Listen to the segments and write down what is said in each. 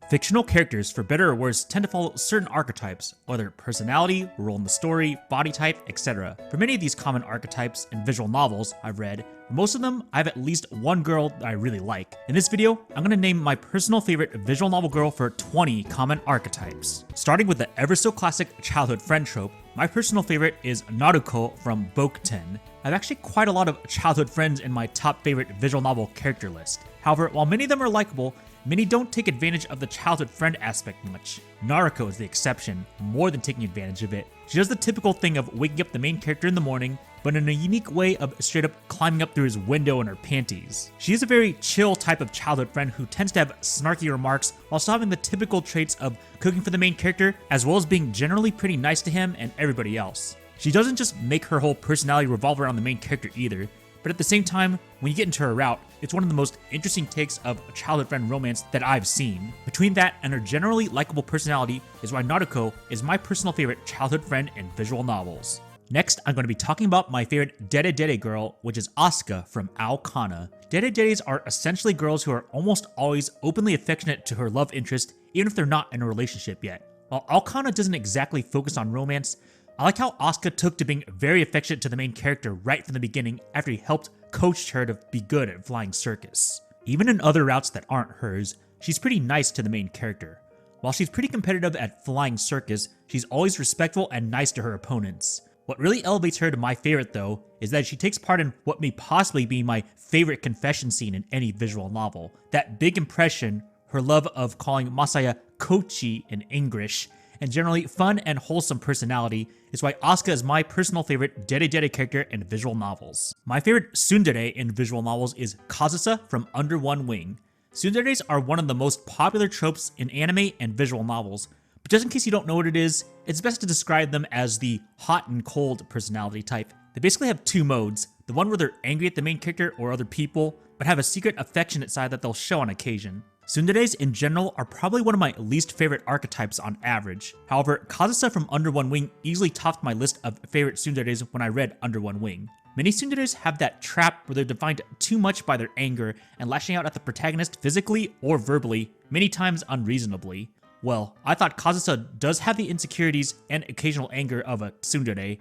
Fictional characters, for better or worse, tend to follow certain archetypes, whether personality, role in the story, body type, etc. For many of these common archetypes in visual novels I've read, for most of them, I have at least one girl that I really like. In this video, I'm going to name my personal favorite visual novel girl for 20 common archetypes. Starting with the ever so classic childhood friend trope, my personal favorite is Naruko from Bokuten. I have actually quite a lot of childhood friends in my top favorite visual novel character list. However, while many of them are likable, many don't take advantage of the childhood friend aspect much. Naruko is the exception, more than taking advantage of it. She does the typical thing of waking up the main character in the morning, but in a unique way of straight up climbing up through his window in her panties. She is a very chill type of childhood friend who tends to have snarky remarks while still having the typical traits of cooking for the main character, as well as being generally pretty nice to him and everybody else. She doesn't just make her whole personality revolve around the main character either, but at the same time, when you get into her route, it's one of the most interesting takes of a childhood friend romance that I've seen. Between that and her generally likable personality is why Naruko is my personal favorite childhood friend in visual novels. Next, I'm going to be talking about my favorite dere girl, which is Asuka from Aokana. Deres are essentially girls who are almost always openly affectionate to her love interest, even if they're not in a relationship yet. While Aokana doesn't exactly focus on romance, I like how Asuka took to being very affectionate to the main character right from the beginning after he helped coach her to be good at flying circus. Even in other routes that aren't hers, she's pretty nice to the main character. While she's pretty competitive at flying circus, she's always respectful and nice to her opponents. What really elevates her to my favorite though, is that she takes part in what may possibly be my favorite confession scene in any visual novel. That big impression, her love of calling Masaya Kochi in English, and generally fun and wholesome personality is why Asuka is my personal favorite dere character in visual novels. My favorite tsundere in visual novels is Kazusa from Under One Wing. Tsunderes are one of the most popular tropes in anime and visual novels, but just in case you don't know what it is, it's best to describe them as the hot and cold personality type. They basically have two modes, the one where they're angry at the main character or other people, but have a secret affectionate side that they'll show on occasion. Tsunderes in general are probably one of my least favorite archetypes on average. However, Kazusa from Under One Wing easily topped my list of favorite tsunderes when I read Under One Wing. Many tsunderes have that trap where they're defined too much by their anger and lashing out at the protagonist physically or verbally, many times unreasonably. Well, I thought Kazusa does have the insecurities and occasional anger of a tsundere.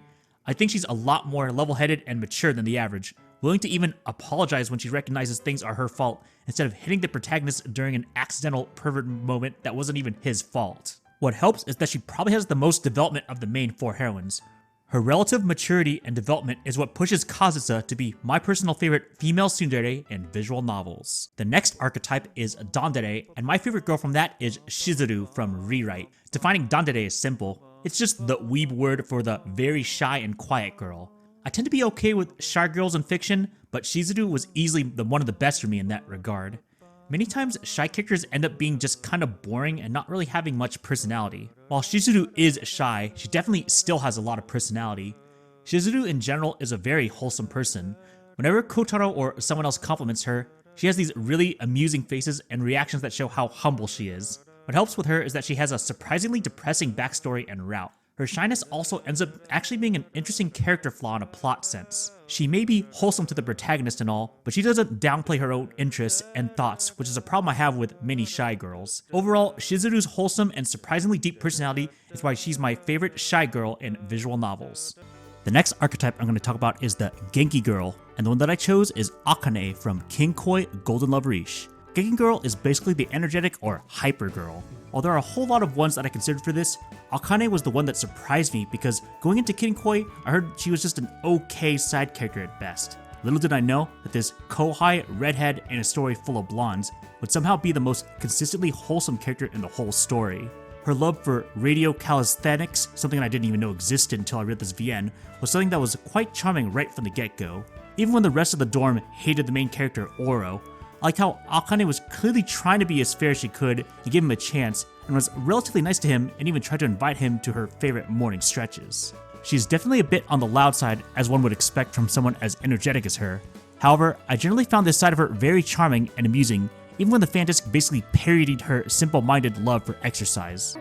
I think she's a lot more level-headed and mature than the average, willing to even apologize when she recognizes things are her fault, instead of hitting the protagonist during an accidental pervert moment that wasn't even his fault. What helps is that she probably has the most development of the main four heroines. Her relative maturity and development is what pushes Kazusa to be my personal favorite female tsundere in visual novels. The next archetype is Dandere, and my favorite girl from that is Shizuru from Rewrite. Defining Dandere is simple. It's just the weeb word for the very shy and quiet girl. I tend to be okay with shy girls in fiction, but Shizuru was easily one of the best for me in that regard. Many times, shy characters end up being just kind of boring and not really having much personality. While Shizuru is shy, she definitely still has a lot of personality. Shizuru in general is a very wholesome person. Whenever Kotaro or someone else compliments her, she has these really amusing faces and reactions that show how humble she is. What helps with her is that she has a surprisingly depressing backstory and route. Her shyness also ends up actually being an interesting character flaw in a plot sense. She may be wholesome to the protagonist and all, but she doesn't downplay her own interests and thoughts, which is a problem I have with many shy girls. Overall, Shizuru's wholesome and surprisingly deep personality is why she's my favorite shy girl in visual novels. The next archetype I'm going to talk about is the Genki girl, and the one that I chose is Akane from Kinkoi Golden Loveriche. Genki girl is basically the energetic or hyper girl. While there are a whole lot of ones that I considered for this, Akane was the one that surprised me because going into Kinkoi, I heard she was just an okay side character at best. Little did I know that this kohai, redhead, and a story full of blondes would somehow be the most consistently wholesome character in the whole story. Her love for radio calisthenics, something I didn't even know existed until I read this VN, was something that was quite charming right from the get-go. Even when the rest of the dorm hated the main character, Oro, I liked how Akane was clearly trying to be as fair as she could and give him a chance, and was relatively nice to him and even tried to invite him to her favorite morning stretches. She's definitely a bit on the loud side, as one would expect from someone as energetic as her. However, I generally found this side of her very charming and amusing, even when the fanfics basically parodied her simple-minded love for exercise.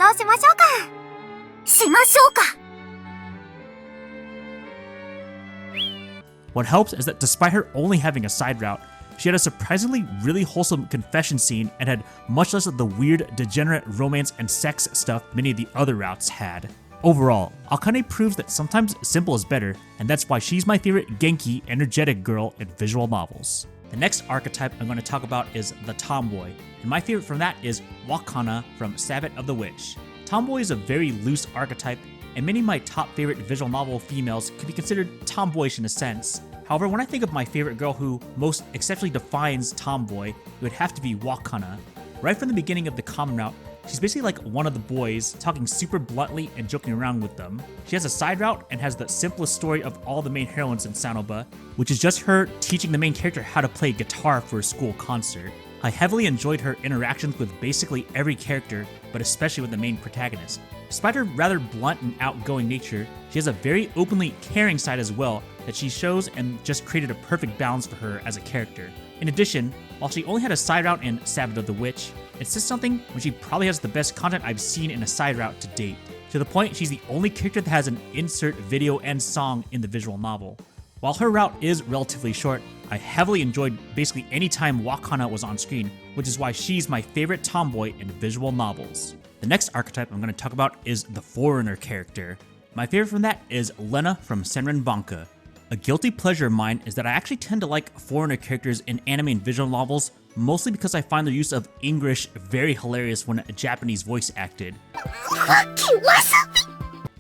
What helps is that despite her only having a side route, She had a surprisingly really wholesome confession scene and had much less of the weird, degenerate romance and sex stuff many of the other routes had. Overall, Akane proves that sometimes simple is better, and that's why she's my favorite Genki, energetic girl in visual novels. The next archetype I'm going to talk about is the tomboy, and my favorite from that is Wakana from Sabbat of the Witch. Tomboy is a very loose archetype, and many of my top favorite visual novel females could be considered tomboyish in a sense. However, when I think of my favorite girl who most exceptionally defines tomboy, it would have to be Wakana. Right from the beginning of the common route, she's basically like one of the boys, talking super bluntly and joking around with them. She has a side route and has the simplest story of all the main heroines in Sanoba, which is just her teaching the main character how to play guitar for a school concert. I heavily enjoyed her interactions with basically every character, but especially with the main protagonist. Despite her rather blunt and outgoing nature, she has a very openly caring side as well that she shows and just created a perfect balance for her as a character. In addition, while she only had a side route in Sabbat of the Witch, it says something when she probably has the best content I've seen in a side route to date, to the point she's the only character that has an insert video and song in the visual novel. While her route is relatively short, I heavily enjoyed basically any time Wakana was on screen, which is why she's my favorite tomboy in visual novels. The next archetype I'm going to talk about is the foreigner character. My favorite from that is Lena from Senren Banka. A guilty pleasure of mine is that I actually tend to like foreigner characters in anime and visual novels, mostly because I find their use of English very hilarious when a Japanese voice acted.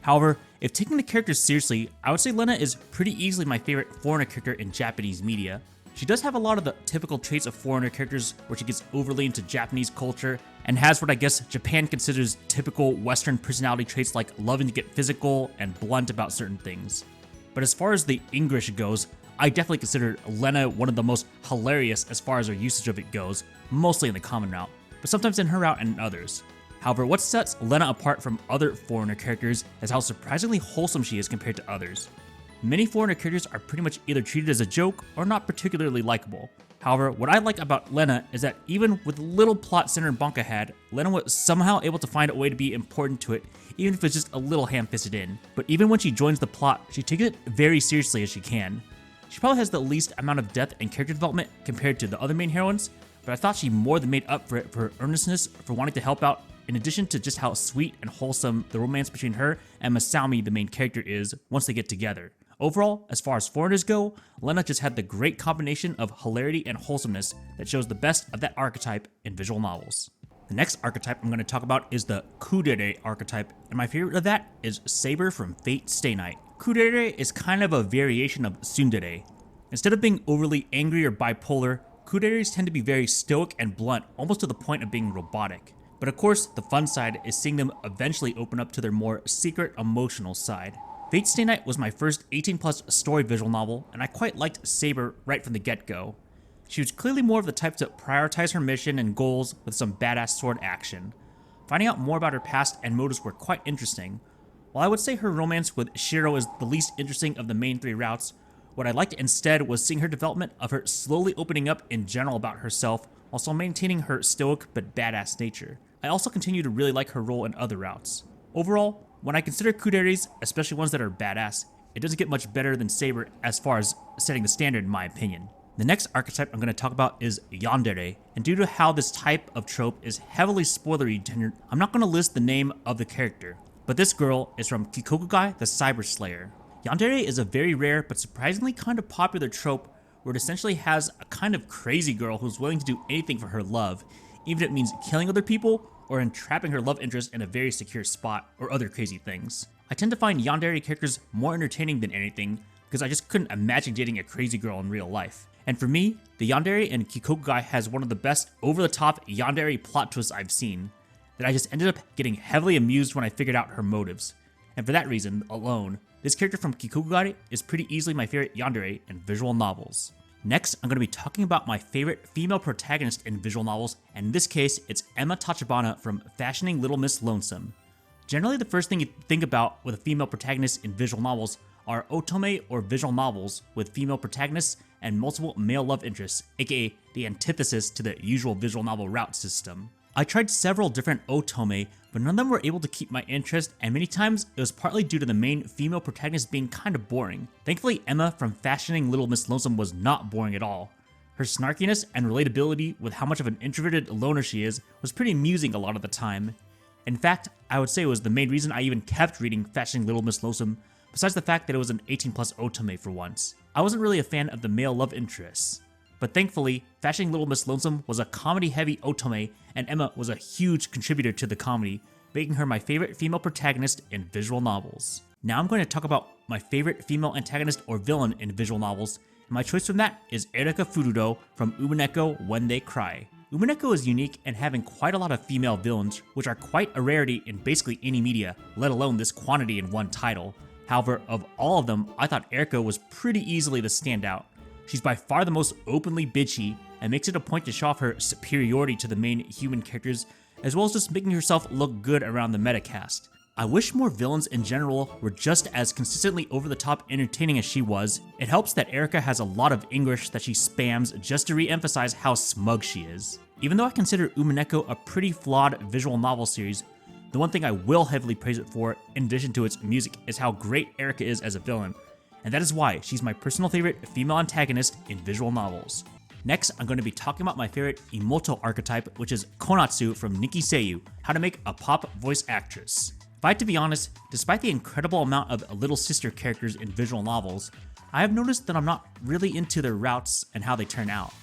However, if taking the characters seriously, I would say Lena is pretty easily my favorite foreigner character in Japanese media. She does have a lot of the typical traits of foreigner characters where she gets overly into Japanese culture and has what I guess Japan considers typical Western personality traits like loving to get physical and blunt about certain things. But as far as the English goes, I definitely consider Lena one of the most hilarious as far as her usage of it goes, mostly in the common route, but sometimes in her route and in others. However, what sets Lena apart from other foreigner characters is how surprisingly wholesome she is compared to others. Many foreigner characters are pretty much either treated as a joke or not particularly likable. However, what I like about Lena is that even with little plot Senren Banka had, Lena was somehow able to find a way to be important to it, even if it's just a little ham-fisted in. But even when she joins the plot, she takes it very seriously as she can. She probably has the least amount of depth and character development compared to the other main heroines, but I thought she more than made up for it for her earnestness for wanting to help out, in addition to just how sweet and wholesome the romance between her and Masami, the main character, is once they get together. Overall, as far as foreigners go, Lena just had the great combination of hilarity and wholesomeness that shows the best of that archetype in visual novels. The next archetype I'm going to talk about is the Kudere archetype, and my favorite of that is Saber from Fate Stay Night. Kudere is kind of a variation of tsundere. Instead of being overly angry or bipolar, Kuderes tend to be very stoic and blunt, almost to the point of being robotic. But of course, the fun side is seeing them eventually open up to their more secret, emotional side. Fate Stay Night was my first 18+ story visual novel, and I quite liked Saber right from the get-go. She was clearly more of the type to prioritize her mission and goals with some badass sword action. Finding out more about her past and motives were quite interesting. While I would say her romance with Shiro is the least interesting of the main three routes, what I liked instead was seeing her development of her slowly opening up in general about herself, while still maintaining her stoic but badass nature. I also continue to really like her role in other routes. Overall, when I consider kuderes, especially ones that are badass, it doesn't get much better than Saber as far as setting the standard in my opinion. The next archetype I'm going to talk about is yandere, and due to how this type of trope is heavily spoilery tendered, I'm not going to list the name of the character, but this girl is from Kikokugai, the Cyber Slayer. Yandere is a very rare but surprisingly kind of popular trope where it essentially has a kind of crazy girl who's willing to do anything for her love, even if it means killing other people or entrapping her love interest in a very secure spot or other crazy things. I tend to find yandere characters more entertaining than anything because I just couldn't imagine dating a crazy girl in real life. And for me, the yandere in Kikokugai has one of the best over-the-top yandere plot twists I've seen, that I just ended up getting heavily amused when I figured out her motives. And for that reason alone, this character from Kikokugai is pretty easily my favorite yandere in visual novels. Next, I'm going to be talking about my favorite female protagonist in visual novels, and in this case, it's Emma Tachibana from Fashioning Little Miss Lonesome. Generally, the first thing you think about with a female protagonist in visual novels are otome or visual novels with female protagonists and multiple male love interests, aka the antithesis to the usual visual novel route system. I tried several different otome, but none of them were able to keep my interest, and many times it was partly due to the main female protagonist being kind of boring. Thankfully, Emma from Fashioning Little Miss Lonesome was not boring at all. Her snarkiness and relatability with how much of an introverted loner she is was pretty amusing a lot of the time. In fact, I would say it was the main reason I even kept reading Fashioning Little Miss Lonesome, besides the fact that it was an 18+ otome for once. I wasn't really a fan of the male love interests, but thankfully, Fashioning Little Miss Lonesome was a comedy-heavy otome, and Emma was a huge contributor to the comedy, making her my favorite female protagonist in visual novels. Now I'm going to talk about my favorite female antagonist or villain in visual novels, and my choice from that is Erika Furudo from Umineko When They Cry. Umineko is unique in having quite a lot of female villains, which are quite a rarity in basically any media, let alone this quantity in one title. However, of all of them, I thought Erika was pretty easily the standout. She's by far the most openly bitchy, and makes it a point to show off her superiority to the main human characters, as well as just making herself look good around the metacast. I wish more villains in general were just as consistently over-the-top entertaining as she was. It helps that Erika has a lot of English that she spams just to re-emphasize how smug she is. Even though I consider Umineko a pretty flawed visual novel series, the one thing I will heavily praise it for, in addition to its music, is how great Erika is as a villain, and that is why she's my personal favorite female antagonist in visual novels. Next, I'm going to be talking about my favorite Imoto archetype, which is Konatsu from Nikki Seiyu, How to Make a Pop Voice Actress. If I had to be honest, despite the incredible amount of little sister characters in visual novels, I have noticed that I'm not really into their routes and how they turn out.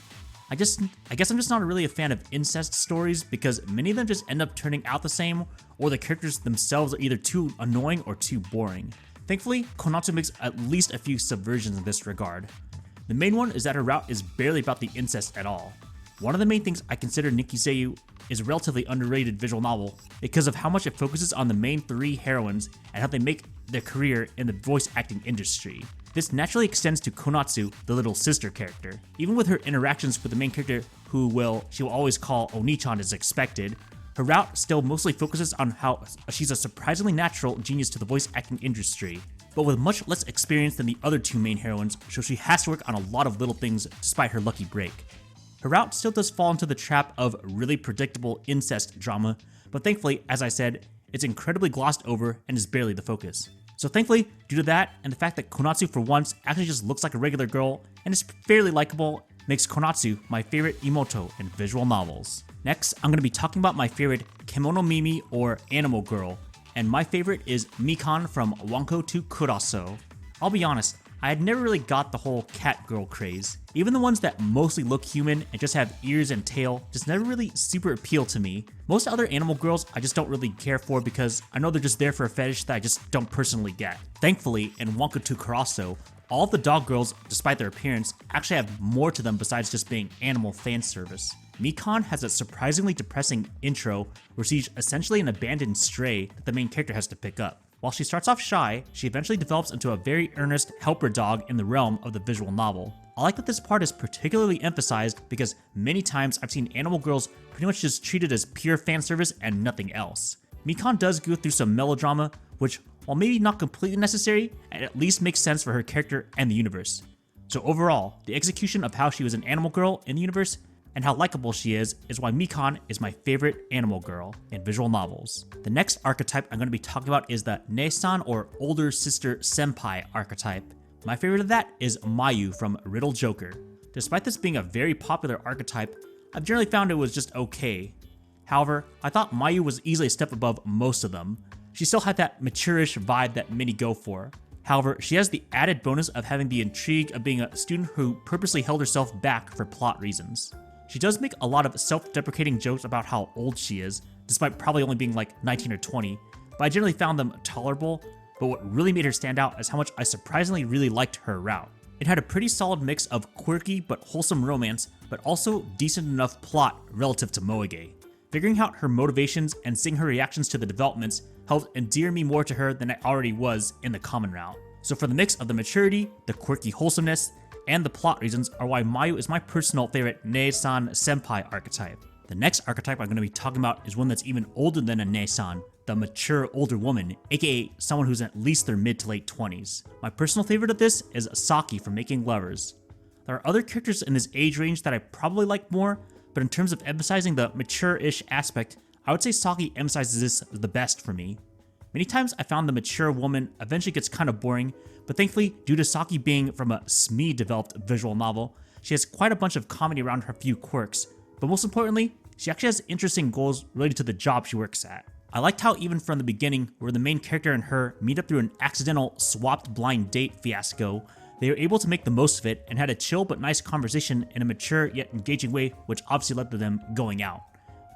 I guess I'm just not really a fan of incest stories because many of them just end up turning out the same, or the characters themselves are either too annoying or too boring. Thankfully, Konatsu makes at least a few subversions in this regard. The main one is that her route is barely about the incest at all. One of the main things I consider Nikki Seiyu is a relatively underrated visual novel because of how much it focuses on the main three heroines and how they make their career in the voice acting industry. This naturally extends to Konatsu, the little sister character. Even with her interactions with the main character, who she will always call Oni-chan as expected, her route still mostly focuses on how she's a surprisingly natural genius to the voice acting industry, but with much less experience than the other two main heroines, so she has to work on a lot of little things despite her lucky break. Her route still does fall into the trap of really predictable incest drama, but thankfully, as I said, it's incredibly glossed over and is barely the focus. So thankfully, due to that, and the fact that Konatsu for once actually just looks like a regular girl and is fairly likable, makes Konatsu my favorite Imoto in visual novels. Next, I'm going to be talking about my favorite Kemono Mimi or Animal Girl, and my favorite is Mikan from Wanko to Kuraso. I'll be honest, I had never really got the whole cat girl craze. Even the ones that mostly look human and just have ears and tail just never really super appeal to me. Most other animal girls I just don't really care for because I know they're just there for a fetish that I just don't personally get. Thankfully, in Wanko to Kuraso, all of the dog girls, despite their appearance, actually have more to them besides just being animal fan service. Mikan has a surprisingly depressing intro where she's essentially an abandoned stray that the main character has to pick up. While she starts off shy, she eventually develops into a very earnest helper dog in the realm of the visual novel. I like that this part is particularly emphasized because many times I've seen animal girls pretty much just treated as pure fan service and nothing else. Mikan does go through some melodrama, which, while maybe not completely necessary, at least makes sense for her character and the universe. So overall, the execution of how she was an animal girl in the universe and how likable she is why Mikan is my favorite animal girl in visual novels. The next archetype I'm going to be talking about is the Nee-san or older sister senpai archetype. My favorite of that is Mayu from Riddle Joker. Despite this being a very popular archetype, I've generally found it was just okay. However, I thought Mayu was easily a step above most of them. She still had that mature-ish vibe that many go for. However, she has the added bonus of having the intrigue of being a student who purposely held herself back for plot reasons. She does make a lot of self-deprecating jokes about how old she is, despite probably only being like 19 or 20, but I generally found them tolerable, but what really made her stand out is how much I surprisingly really liked her route. It had a pretty solid mix of quirky but wholesome romance, but also decent enough plot relative to Moege. Figuring out her motivations and seeing her reactions to the developments helped endear me more to her than I already was in the common route. So for the mix of the maturity, the quirky wholesomeness, and the plot reasons are why Mayu is my personal favorite Nee-san senpai archetype. The next archetype I'm going to be talking about is one that's even older than a Nee-san, the mature older woman, aka someone who's at least their mid to late 20s. My personal favorite of this is Saki from Making Lovers. There are other characters in this age range that I probably like more, but in terms of emphasizing the mature-ish aspect, I would say Saki emphasizes this the best for me. Many times I found the mature woman eventually gets kind of boring, but thankfully, due to Saki being from a SME-developed visual novel, she has quite a bunch of comedy around her few quirks, but most importantly, she actually has interesting goals related to the job she works at. I liked how even from the beginning, where the main character and her meet up through an accidental swapped blind date fiasco, they were able to make the most of it and had a chill but nice conversation in a mature yet engaging way, which obviously led to them going out.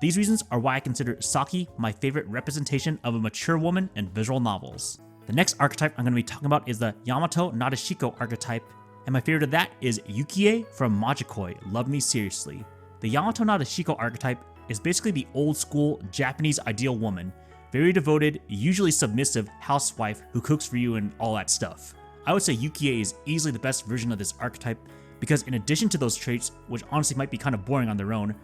These reasons are why I consider Saki my favorite representation of a mature woman in visual novels. The next archetype I'm going to be talking about is the Yamato Nadeshiko archetype, and my favorite of that is Yukie from Majikoi, Love Me Seriously. The Yamato Nadeshiko archetype is basically the old school Japanese ideal woman, very devoted, usually submissive housewife who cooks for you and all that stuff. I would say Yukie is easily the best version of this archetype because in addition to those traits, which honestly might be kind of boring on their own,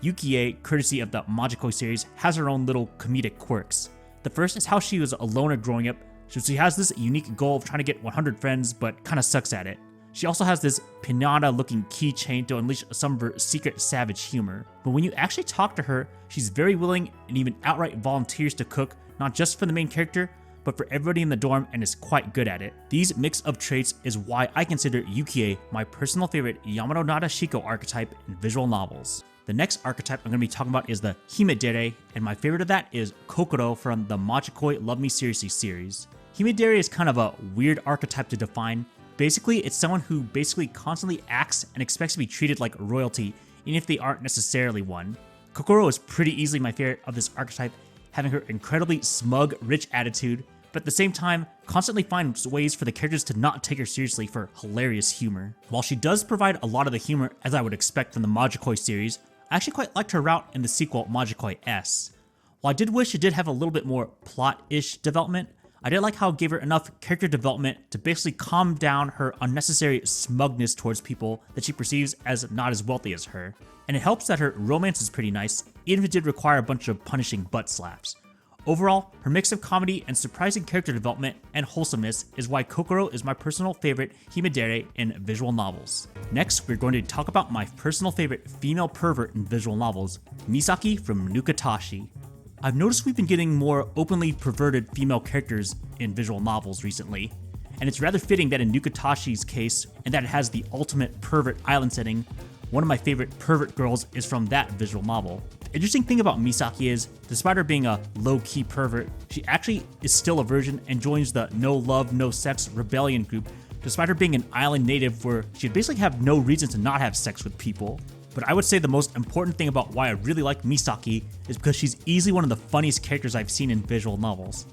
Yukie, courtesy of the Majikoi series, has her own little comedic quirks. The first is how she was a loner growing up, so she has this unique goal of trying to get 100 friends but kind of sucks at it. She also has this pinata looking keychain to unleash some of her secret savage humor. But when you actually talk to her, she's very willing and even outright volunteers to cook, not just for the main character, but for everybody in the dorm and is quite good at it. These mix of traits is why I consider Yukie my personal favorite Yamato Nadeshiko archetype in visual novels. The next archetype I'm going to be talking about is the Himedere, and my favorite of that is Kokoro from the Majikoi Love Me Seriously series. Himedere is kind of a weird archetype to define. Basically, it's someone who basically constantly acts and expects to be treated like royalty, even if they aren't necessarily one. Kokoro is pretty easily my favorite of this archetype, having her incredibly smug, rich attitude, but at the same time, constantly finds ways for the characters to not take her seriously for hilarious humor. While she does provide a lot of the humor as I would expect from the Majikoi series, I actually quite liked her route in the sequel Majikoi S. While I did wish it did have a little bit more plot-ish development, I did like how it gave her enough character development to basically calm down her unnecessary smugness towards people that she perceives as not as wealthy as her. And it helps that her romance is pretty nice, even if it did require a bunch of punishing butt slaps. Overall, her mix of comedy and surprising character development and wholesomeness is why Kokoro is my personal favorite Himedere in visual novels. Next, we're going to talk about my personal favorite female pervert in visual novels, Misaki from Nukatashi. I've noticed we've been getting more openly perverted female characters in visual novels recently, and it's rather fitting that in Nukatashi's case, and that it has the ultimate pervert island setting, one of my favorite pervert girls is from that visual novel. The interesting thing about Misaki is, despite her being a low-key pervert, she actually is still a virgin and joins the no love, no sex rebellion group, despite her being an island native where she'd basically have no reason to not have sex with people. But I would say the most important thing about why I really like Misaki is because she's easily one of the funniest characters I've seen in visual novels.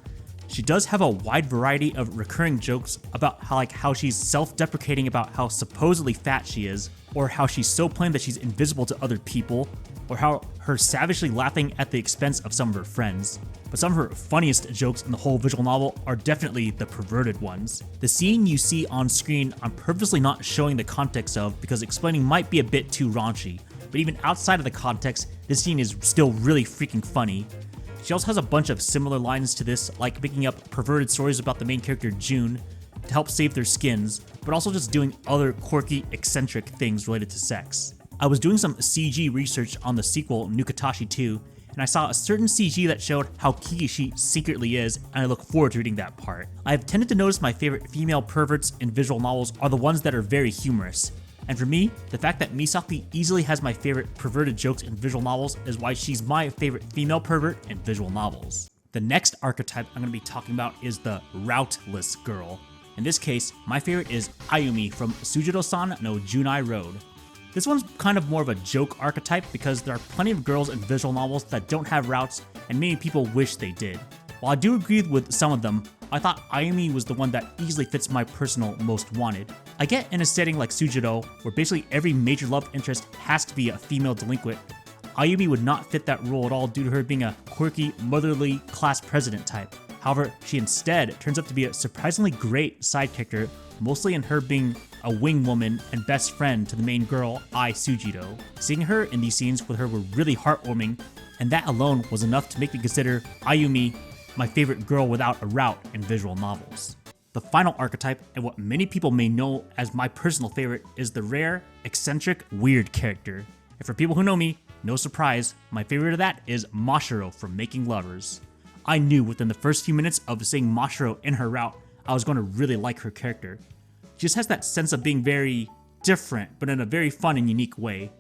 She does have a wide variety of recurring jokes about how she's self-deprecating about how supposedly fat she is, or how she's so plain that she's invisible to other people, or how her savagely laughing at the expense of some of her friends. But some of her funniest jokes in the whole visual novel are definitely the perverted ones. The scene you see on screen I'm purposely not showing the context of because explaining might be a bit too raunchy, but even outside of the context, this scene is still really freaking funny. She also has a bunch of similar lines to this, like picking up perverted stories about the main character June to help save their skins, but also just doing other quirky, eccentric things related to sex. I was doing some CG research on the sequel Nukatashi 2, and I saw a certain CG that showed how kinky she secretly is, and I look forward to reading that part. I have tended to notice my favorite female perverts in visual novels are the ones that are very humorous. And for me, the fact that Misaki easily has my favorite perverted jokes in visual novels is why she's my favorite female pervert in visual novels. The next archetype I'm going to be talking about is the routeless girl. In this case, my favorite is Ayumi from Sujiro-san no Junai Road. This one's kind of more of a joke archetype because there are plenty of girls in visual novels that don't have routes and many people wish they did. While I do agree with some of them, I thought Ayumi was the one that easily fits my personal most wanted. I get in a setting like Sujiro, where basically every major love interest has to be a female delinquent, Ayumi would not fit that role at all due to her being a quirky, motherly class president type. However, she instead turns out to be a surprisingly great side character, mostly in her being a wing woman and best friend to the main girl, Ai Sujiro. Seeing her in these scenes with her were really heartwarming, and that alone was enough to make me consider Ayumi my favorite girl without a route in visual novels. The final archetype, and what many people may know as my personal favorite, is the rare, eccentric, weird character. And for people who know me, no surprise, my favorite of that is Mashiro from Making Lovers. I knew within the first few minutes of seeing Mashiro in her route, I was going to really like her character. She just has that sense of being very different, but in a very fun and unique way.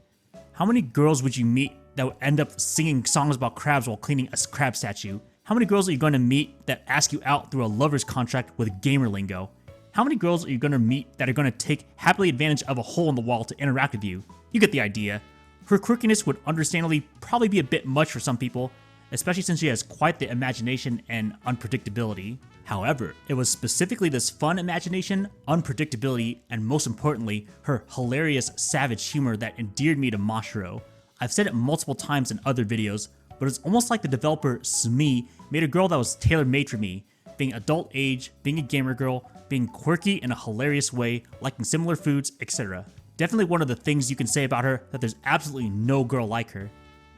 How many girls would you meet that would end up singing songs about crabs while cleaning a crab statue? How many girls are you going to meet that ask you out through a lover's contract with gamer lingo? How many girls are you going to meet that are going to take happily advantage of a hole in the wall to interact with you? You get the idea. Her quirkiness would understandably probably be a bit much for some people, especially since she has quite the imagination and unpredictability. However, it was specifically this fun imagination, unpredictability, and most importantly, her hilarious savage humor that endeared me to Mashiro. I've said it multiple times in other videos, but it's almost like the developer Smee made a girl that was tailor-made for me, being adult age, being a gamer girl, being quirky in a hilarious way, liking similar foods, etc. Definitely one of the things you can say about her that there's absolutely no girl like her.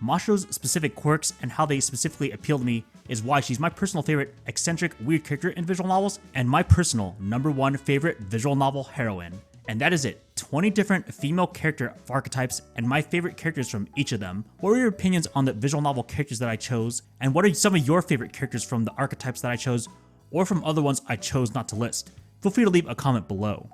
Mashiro's specific quirks and how they specifically appeal to me is why she's my personal favorite eccentric weird character in visual novels and my personal #1 favorite visual novel heroine. And that is it, 20 different female character archetypes and my favorite characters from each of them. What were your opinions on the visual novel characters that I chose? And what are some of your favorite characters from the archetypes that I chose or from other ones I chose not to list? Feel free to leave a comment below.